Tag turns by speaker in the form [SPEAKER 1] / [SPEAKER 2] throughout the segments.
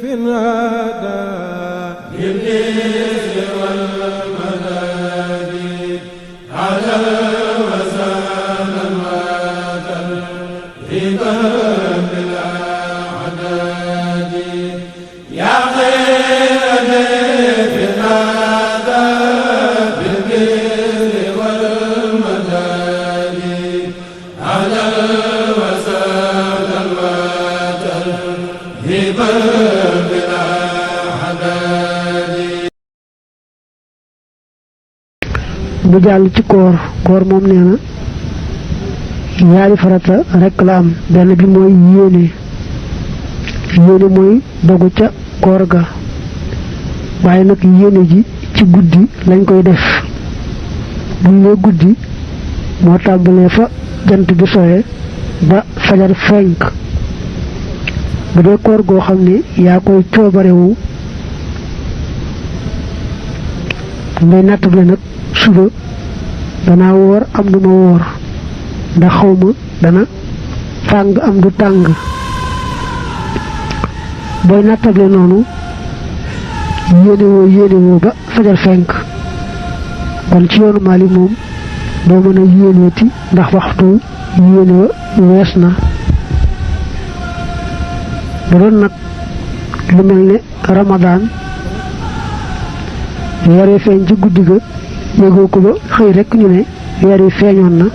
[SPEAKER 1] في الهدى بالإذن والمدد على وسالا وترهيبا بالأعداد يا خير في الهدى بالإذن والمدد على وسالا وترهيبا
[SPEAKER 2] bu jàll ci koor moom nee na ñaari farata rekk la am benn bi mooy yéene mooy dogu ca koor ga waaye nag yéene ji ci guddi lañ koy def buñ ne guddi moo tàmbalee fa jant bi soye ba fajar fenk bu dee koor goo xam ne yaa koy coobarewu ngay nattable nag suba danaa woor am du ma woor ndax xawma dana tàng am du tàng booy nattable noonu yéene woo ba fajar fenk kon ci yoonu Maalik moom doo mën a yéeneeti ndax waxtu yéene wa wees na bu doon nag lu mel ne Ramadan weer wi feeñ ci guddi ga yëgoo ko ba xëy rekk ñu ne weer wi feeñoon na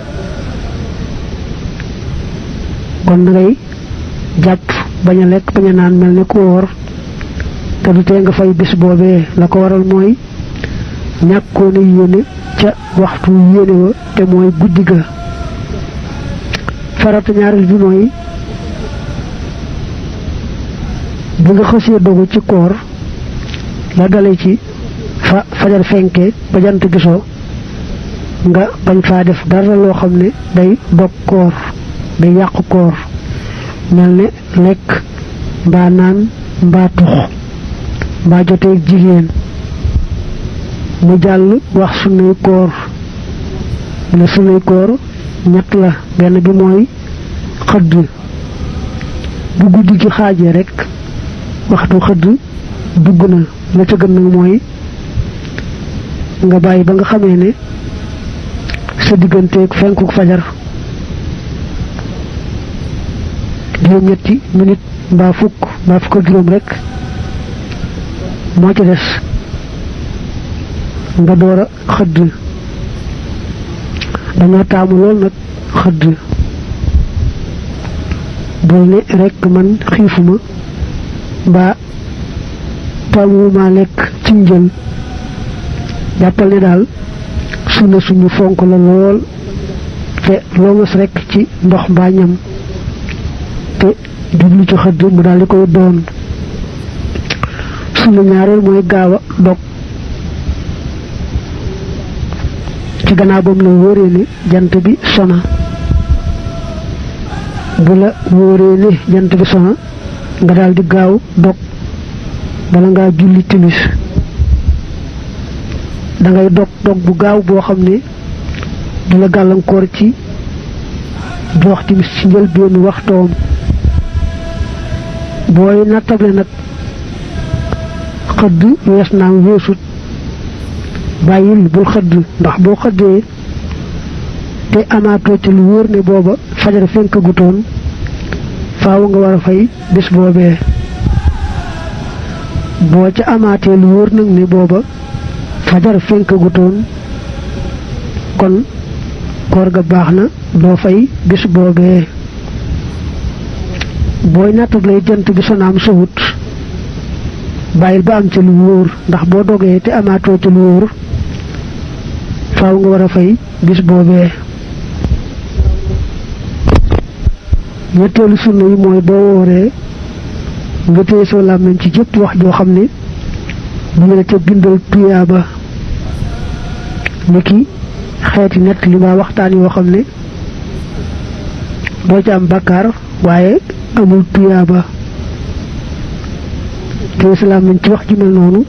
[SPEAKER 2] kon da ngay jàpp bañ a lekk bañ a naan mel ne ku woor te du tee nga fay bis boobee la ko waral mooy ñàkkoon a yéene ca waxtu yéene wa te mooy guddi ga farata ñaareel bi mooy bi nga xësee dogu ci koor la dale ci fa fajar fenke ba jant gisoo nga bañ faa def dara loo xam ne day dog koor day yàqu koor mel ne lekk mbaa naan mbaa tux mbaa joteeg jigéen mu jàll wax sunuy koor ne sunuy koor ñett la benn bi mooy xëdd bu guddi gi xaajee rekk waxtu xëdd dugg na la ca gën nag mooy nga bàyyi ba nga xamee ne sa digganteeg fenkuk fajar juróom-ñetti minute mbaa fukk ak juróom rekk moo ci des nga door a xëdd dañoo taamu lool nag xëdd bul ne rekk man xiifuma mbaa taamuwuma lekk ci njël jàppal ne daal sunna suñu fonk la lool te loo mos rekk ci ndox mbaa ñam te jublu ci xëdd mu daal di koy doon sunna ñaareel mooy gaaw a dog ci gannaaw ba mu la wóoree ne jant bi sona bu la wóoree ne jant bi sona nga daal di gaaw dog bala ngaa julli timis da ngay dog bu gaaw boo xam ne du la gàllankoor ci jox timis ci njëlbéenu waxtoom booy nattable nag xëdd wees naam weesut bàyyil bul xëdd ndax boo xëddee te amaatoo ci lu wóor ne booba fajar fenkagutoon faaw nga war a fay bis boobee boo ca amaatee lu wóor nag ne booba fajar fenkagutoon kon koor ga baax na doo fay bis boobee booy nattable jant bi sonaam sowut bàyyil ba am ca lu wóor ndax boo dogee te amaatoo ca lu wóor faaw nga war a fay bis boobee ñetteelu sunna yi mooy boo wooree nga téye soo làmmiñ ci jëpp wax joo xam ne bu ñu la ca bindal tuyaaba niki xeeti nett li ma waxtaan yoo xam ne doo ca am bàkkaar waaye amul tuyaaba téye sa làmmiñ ci wax ju mel noonu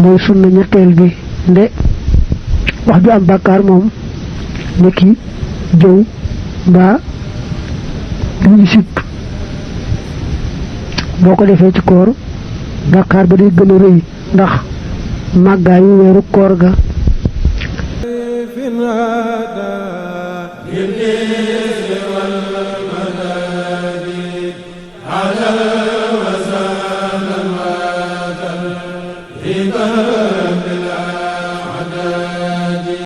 [SPEAKER 2] mooy sunna ñetteel bi nde wax ju am bàkkaar moom niki jëw mbaa lu ñu sipp boo ko defee ci koor bàkkaar ba day gën a rëy ndax màggaayu weeru koor ga